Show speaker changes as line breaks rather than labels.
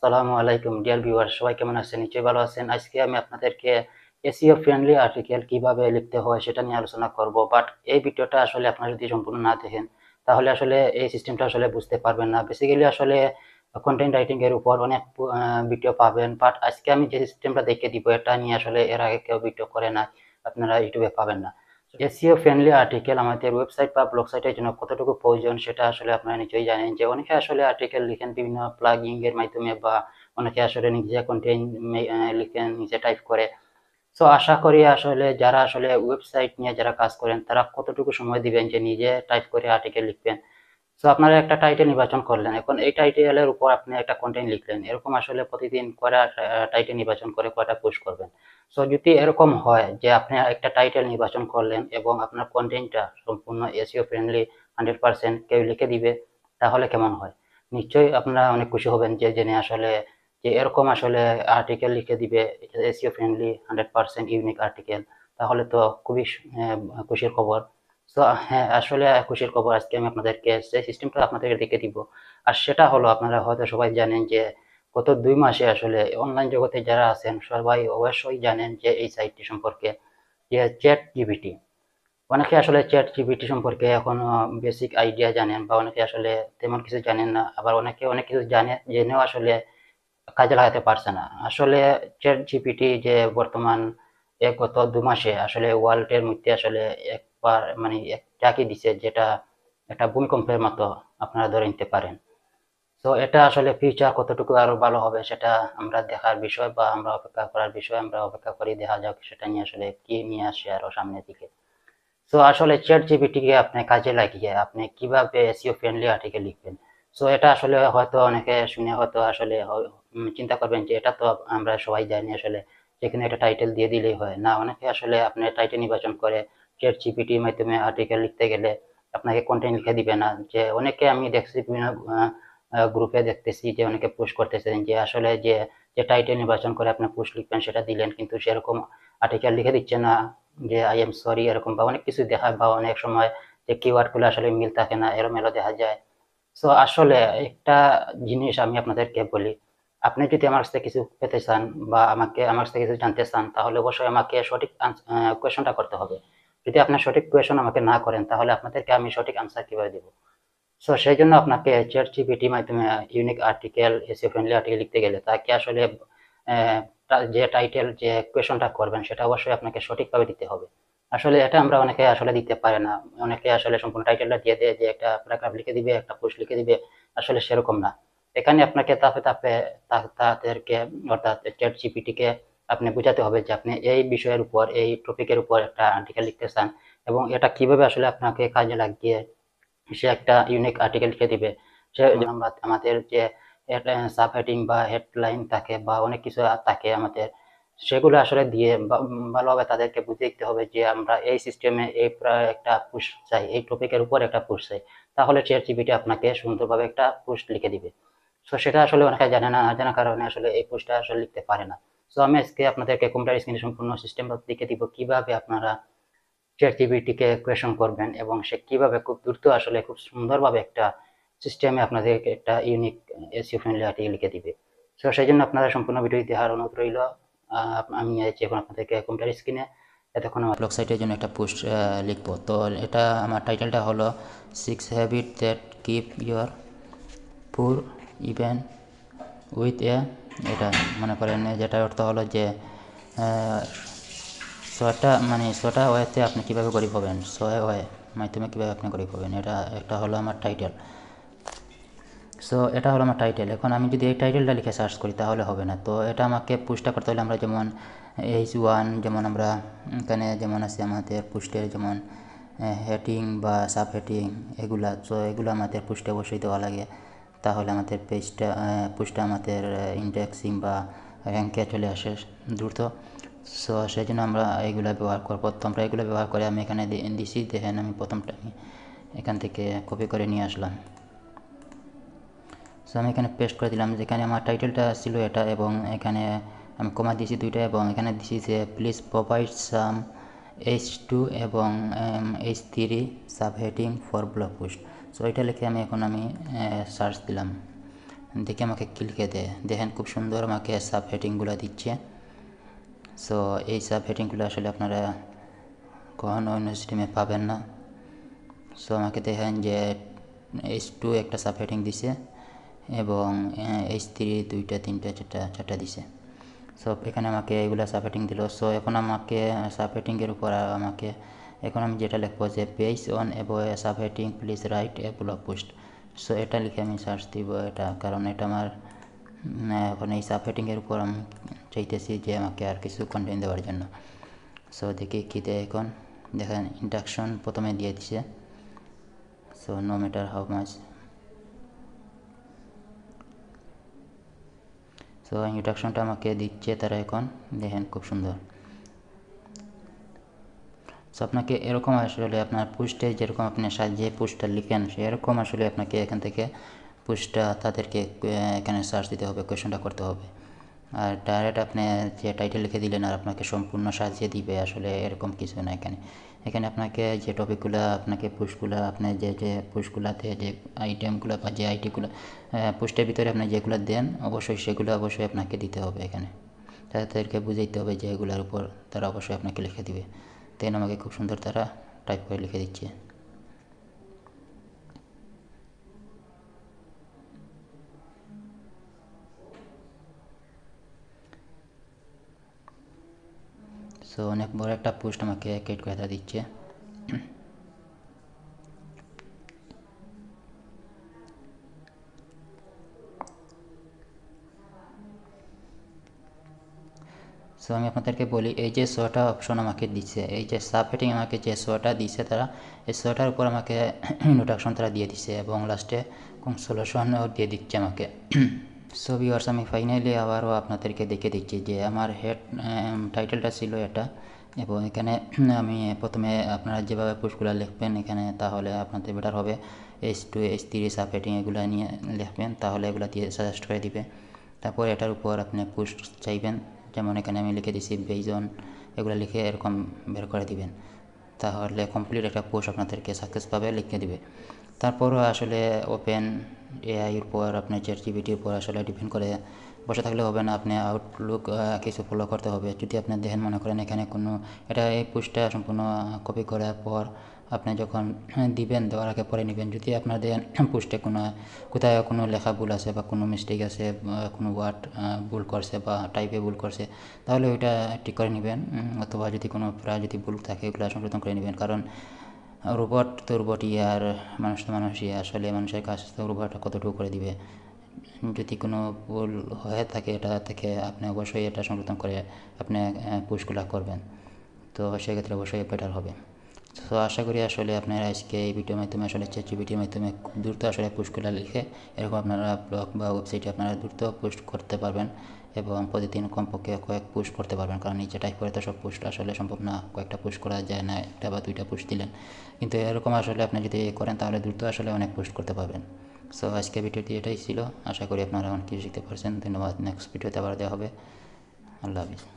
আসসালামু আলাইকুম dear viewer, সবাই কেমন আছেন? নিশ্চয়ই ভালো আছেন। আজকে আমি আপনাদেরকে এসইও ফ্রেন্ডলি আর্টিকেল কিভাবে লিখতে হয় সেটা নিয়ে আলোচনা করব। বাট এই ভিডিওটা আসলে আপনারা যদি সম্পূর্ণ না দেখেন তাহলে আসলে এই সিস্টেমটা আসলে বুঝতে পারবেন না। বেসিক্যালি আসলে কন্টেন্ট রাইটিং এর উপর অনেক ভিডিও পাবেন, বাট আজকে আমি যে সিস্টেমটা দেখিয়ে দিব এটা নিয়ে আসলে এর আগে কেউ ভিডিও করে না, আপনারা ইউটিউবে পাবেন না। এসইও ফ্রেন্ডলি আর্টিকেল আমাদের ওয়েবসাইট বা ব্লগ সাইটের জন্য কতটুকু প্রয়োজন সেটা আসলে আপনারা নিশ্চয়ই জানেন যে অনেকে আসলে আর্টিকেল লিখেন বিভিন্ন প্লাগিং এর মাধ্যমে, বা অনেকে আসলে নিজে কন্টেন্ট লিখেন, নিজে টাইপ করে। সো আশা করি আসলে যারা আসলে ওয়েবসাইট নিয়ে যারা কাজ করেন তারা কতটুকু সময় দিবেন যে নিজে টাইপ করে আর্টিকেল লিখবেন। সো আপনারা একটা টাইটেল নির্বাচন করলেন, এখন এই টাইটেলের উপর আপনি একটা কন্টেন্ট লিখলেন, এরকম আসলে প্রতিদিন কয়টা টাইটেল নির্বাচন করে কয়টা পোস্ট করবেন। সো যদি এরকম হয় যে আপনি একটা টাইটেল নির্বাচন করলেন এবং আপনার কন্টেন্টটা সম্পূর্ণ এসইও ফ্রেন্ডলি 100% কেউ লিখে দিবে, তাহলে কেমন হয়? নিশ্চয়ই আপনারা অনেক খুশি হবেন যে জেনে আসলে যে এরকম আসলে আর্টিকেল লিখে দিবে এসইও ফ্রেন্ডলি 100% ইউনিক আর্টিকেল। তাহলে তো খুবই খুশির খবর। তো হ্যাঁ, আসলে খুশির খবর, আজকে আমি আপনাদেরকে যে সিস্টেমটা আপনাদেরকে দেখিয়ে দিব। আর সেটা হলো, আপনারা হয়তো সবাই জানেন যে গত 2 মাসে আসলে অনলাইন জগতে যারা আছেন সবাই অবশ্যই জানেন যে এই সাইটটি সম্পর্কে, যে চ্যাট জিপিটি। অনেকে আসলে চ্যাট জিপিটি সম্পর্কে এখনো বেসিক আইডিয়া জানেন, বা অনেকে আসলে তেমন কিছু জানেন না, আবার অনেকে অনেক কিছু জানে জেনেও আসলে কাজে লাগাতে পারছে না। আসলে চ্যাট জিপিটি যে বর্তমান গত 2 মাসে আসলে ওয়ার্ল্ডের মধ্যে আসলে একবার মানে চাকি দিছে, যেটা একটা ভূমিকম্পের মতো আপনারা ধরে নিতে পারেন। তো এটা আসলে ফিউচার কতটুকু আরো ভালো হবে সেটা আমরা দেখার বিষয়, বা আমরা অপেক্ষা করার বিষয়। আমরা অপেক্ষা করি, দেখা যাক সেটা নিয়ে আসলে কি নিয়ে আসে আরো সামনের দিকে। সো আসলে চ্যাট জিপিটি কে আপনি কাজে লাগিয়ে আপনি কিভাবে এসইও ফ্রেন্ডলি আর্টিকেল লিখবেন। সো এটা আসলে হয়তো অনেকে শুনে হয়তো আসলে চিন্তা করবেন যে এটা তো আমরা সবাই জানি আসলে, যেখানে একটা টাইটেল দিয়ে দিলেই হয় না। অনেকে আসলে আপনি টাইটেল নির্বাচন করে চ্যাট জিপিটির মাধ্যমে আর্টিকেল লিখতে গেলে আপনাকে কন্টেন্ট লিখে দিবে না। যে অনেকে আমি দেখছি বিভিন্ন গ্রুপে দেখতেছি যে অনেকে পোস্ট করতেছেন যে আসলে যে টাইটেল নির্বাচন করে আপনি পোস্ট লিখবেন সেটা দিলেন, কিন্তু সেরকম আর্টিকেল লিখে দিচ্ছে না, যে আই এম সরি এরকম, বা অনেক কিছু দেখায়, বা অনেক সময় যে কিওয়ার্ড গুলো আসলে মিল থাকে না, এলোমেলো দেখা যায়। সো আসলে একটা জিনিস আমি আপনাদেরকে বলি, আপনি যদি আমার কাছ থেকে কিছু পেতে চান, বা আমার কাছ থেকে কিছু জানতে চান, তাহলে অবশ্যই আমাকে সঠিক কোয়েশনটা করতে হবে। যদি আপনার সঠিক কোয়েশন আমাকে না করেন তাহলে আপনাদেরকে আমি সঠিক আনসার কিভাবে দিব? সো সেই জন্য আপনাকে চ্যাট জিপিটির মাধ্যমে unique article, SEO friendly article লিখতে গেলে তাকে আসলে যে টাইটেল যে কোয়েশনটা করবেন সেটা অবশ্যই আপনাকে সঠিকভাবে দিতে হবে। আসলে এটা আমরা অনেকে আসলে দিতে পারে না। অনেকে আসলে সম্পূর্ণ টাইটেলটা দিয়ে দেয়, যে একটা প্যারাগ্রাফ লিখে দিবে, একটা পোস্ট লিখে দিবে। আসলে সেরকম না। এখানে আপনাকে ধাপে ধাপে তাদেরকে, অর্থাৎ চ্যাট জিপিটিকে আপনি বোঝাতে হবে যে আপনি এই বিষয়ের উপর, এই টপিকের উপর একটা আর্টিকেল লিখতে চান, এবং এটা কিভাবে আসলে আপনাকে কাজে লাগিয়ে সে একটা ইউনিক আর্টিকেল লিখে দিবে। সে আমরা আমাদের যে সাব হেডিং বা হেডলাইন থাকে, বা অনেক কিছু থাকে আমাদের, সেগুলো আসলে দিয়ে ভালোভাবে তাদেরকে বুঝিয়ে দিতে হবে যে আমরা এই সিস্টেমে এই একটা পুশ চাই, এই টপিকের উপর একটা পুশ চাই। তাহলে চ্যাট জিপিটি আপনাকে সুন্দরভাবে একটা পোস্ট লিখে দিবে। সো সেটা আসলে অনেকে জানে না, না জানার কারণে আসলে এই পোস্টটা আসলে লিখতে পারে না। সো আমি আজকে আপনাদেরকে কম্পিউটার স্ক্রিনে সম্পূর্ণ সিস্টেমটা দেখে দিব কিভাবে আপনারা চ্যাট জিপিটিকে কোয়েশন করবেন, এবং সে কিভাবে খুব দ্রুত আসলে খুব সুন্দরভাবে একটা সিস্টেমে আপনাদেরকে একটা ইউনিক এসইও ফ্রেন্ডলি আর্টিকেল লিখে দিবে। সো সেই জন্য আপনারা সম্পূর্ণ ভিডিওটি দেখার অনুরোধ রইল। আমি এখন আপনাদেরকে কম্পিউটার স্ক্রিনে এতক্ষণ আমার ব্লগ সাইটের জন্য একটা পোস্ট লিখবো। তো এটা আমার টাইটেলটা হলো 6 হ্যাবিট দ্যাট কিপ ইউর পুর ইভেন উইথ এ, এটা মনে করেন যেটার অর্থ হলো যে ছটা ওয়েতে আপনি কীভাবে গরিব হবেন, ওয়ে মাধ্যমে কীভাবে আপনি গরিব হবেন, এটা একটা হলো আমার টাইটেল। সো এটা হলো আমার টাইটেল। এখন আমি যদি এই টাইটেলটা লিখে সার্চ করি তাহলে হবে না। তো এটা আমাকে পুশটা করতে হলে আমরা যেমন H1, যেমন আমরা এখানে যেমন আছে আমাদের পুস্টের যেমন হেডিং বা সাব হেডিং এগুলা, তো এগুলো আমাদের পুস্টে অবশ্যই দেওয়া লাগে। তাহলে আমাদের পুস্টটা আমাদের ইন্ডেক্সিং বা র্যাঙ্কে চলে আসে দ্রুত। সো সেই জন্য আমরা এইগুলো ব্যবহার করবো। তো আমরা এগুলো ব্যবহার করে আমি এখানে দিছি, দেখেন আমি প্রথমটা আমি এখান থেকে কপি করে নিয়ে আসলাম। সো আমি এখানে পেস্ট করে দিলাম, যেখানে আমার টাইটেলটা ছিল এটা, এবং এখানে আমি কমা দিয়েছি 2টা, এবং এখানে দিয়েছি যে প্লিজ প্রোভাইড সাম H2 এবং H3 sub heading for blog post. So এটা লিখে আমি সার্চ দিলাম। দেখে আমাকে কি লিখে দেয় দেখেন, খুব সুন্দর আমাকে সাব হেডিংগুলো দিচ্ছে। সো এই সাব হেডিংগুলো আসলে আপনারা কখনো অন্য সিস্টেমে পাবেন না। সো আমাকে দেখেন যে H2 একটা সাব হেডিং দিছে এবং H3 2টা 3টা 4টা দিছে। সো এখানে আমাকে এগুলো সাব হেডিং দিল। সো এখন আমাকে সাব হেডিংয়ের উপর আমাকে এখন আমি যেটা লিখবো যে বেস অন এবো sub heading please write a blog post. So এটা লিখে আমি সার্চ দিব এটা, কারণ এটা আমার এখন এই সাব হেডিংয়ের উপর আমি চাইতেছি যে আমাকে আর কিছু কন্টেন্ট দেওয়ার জন্য। সো দেখি কী দেয় এখন। দেখেন ইন্ডাকশন প্রথমে দিয়ে দিছে। So no matter how much. So ইন্ট্রোডাকশনটা আমাকে দিচ্ছে তারা এখন, দেখেন খুব সুন্দর। সো আপনাকে এরকম আসলে আপনার পোস্টে যেরকম আপনি সাজিয়ে পোস্টটা লিখেন সেরকম আসলে আপনাকে এখান থেকে পোস্টটা তাদেরকে এখানে সার্চ দিতে হবে, কোয়েশনটা করতে হবে। আর ডাইরেক্ট আপনি যে টাইটেল লিখে দিলেন আর আপনাকে সম্পূর্ণ সাজিয়ে দিবে, আসলে এরকম কিছু না। এখানে আপনাকে যে টপিকগুলো আপনাকে পোস্টগুলো আপনি যে পোস্টগুলোতে যে আইটেমগুলো বা যে আইটিগুলো পোস্টের ভিতরে আপনি যেগুলো দেন অবশ্যই সেগুলো অবশ্যই আপনাকে দিতে হবে। এখানে তাদেরকে বুঝাইতে হবে যে এগুলোর উপর তারা অবশ্যই আপনাকে লিখে দিবে। দেন আমাকে খুব সুন্দর তারা টাইপ করে লিখে দিচ্ছে। সো অনেক বড় একটা পোস্ট আমাকে ক্রিয়েট করে দিচ্ছে। সো আমি আপনাদেরকে বলি, এই যে শোটা অপশন আমাকে দিচ্ছে, এই যে সাব হেডিং আমাকে যে শোটা দিচ্ছে তারা, এই শোটার উপর আমাকে ইন্ট্রোডাকশন তারা দিয়ে দিচ্ছে এবং লাস্টে কনক্লুশনও দিয়ে দিচ্ছে আমাকে। সো ভিউয়ার্স, আমি ফাইনালি আবারও আপনাদেরকে দেখে দিচ্ছি যে আমার হেড টাইটেলটা ছিল এটা, এবং এখানে আমি প্রথমে আপনারা যেভাবে পোস্টগুলো লিখবেন এখানে, তাহলে আপনাদের বেটার হবে। H2 H3 সাব হেডিং এগুলো নিয়ে লিখবেন, তাহলে এগুলো দিয়ে সাজেস্ট করে দিবে। তারপর এটার উপর আপনি পোস্ট চাইবেন, যেমন এখানে আমি লিখে দিছি বেজন, এগুলো লিখে এরকম বের করে দিবেন, তাহলে কমপ্লিট একটা পোস্ট আপনাদেরকে সাকসেস পাবে লিখে দিবে। তারপরও আসলে ওপেন এআইয়ের উপর আপনার চ্যাটজিপিটির উপর আসলে ডিপেন্ড করে বসে থাকলে হবে না, আপনি আউটলুক কিছু ফলো করতে হবে। যদি আপনি দেখেন মনে করেন এখানে কোনো এটা এই পোস্টটা সম্পূর্ণ কপি করার পর আপনি যখন দিবেন, দেওয়ার আগে পরে নেবেন, যদি আপনার দেখেন পোস্টে কোথায় কোনো লেখা ভুল আছে বা কোনো মিস্টেক আছে, কোনো ওয়ার্ড ভুল করছে বা টাইপে ভুল করছে, তাহলে ওইটা ঠিক করে নেবেন। অথবা যদি কোনো প্রায় যদি ভুল থাকে ওগুলো সংশোধন করে নেবেন, কারণ রোবট তো রোবটই, আর মানুষ তো মানুষই। আসলে মানুষের কাজ তো রোবট কতটুকু করে দিবে। যদি কোনো ভুল হয়ে থাকে এটা থেকে আপনি অবশ্যই এটা সংশোধন করে আপনি পোস্টগুলো করবেন, তো সেক্ষেত্রে অবশ্যই বেটার হবে। তো আশা করি আসলে আপনারা আজকে এই ভিডিওর মাধ্যমে আসলে চ্যাটজিপিটির মাধ্যমে খুব দ্রুত আসলে পোস্টগুলো লিখে এরকম আপনারা ব্লগ বা ওয়েবসাইটে আপনারা দ্রুত পোস্ট করতে পারবেন এবং প্রতিদিন কমপক্ষে কয়েক পোস্ট করতে পারবেন, কারণ নিচে টাইপ করে তো সব পোস্ট আসলে সম্ভব না, কয়েকটা পোস্ট করা যায় না, একটা বা দুইটা পোস্ট দিলেন। কিন্তু এরকম আসলে আপনি যদি করেন তাহলে দ্রুত আসলে অনেক পোস্ট করতে পারবেন। সো আজকে ভিডিওটি এটাই ছিল, আশা করি আপনারা অনেক কিছু শিখতে পারছেন। ধন্যবাদ। নেক্সট ভিডিওতে আবার দেওয়া হবে। আল্লাহ হাফিজ।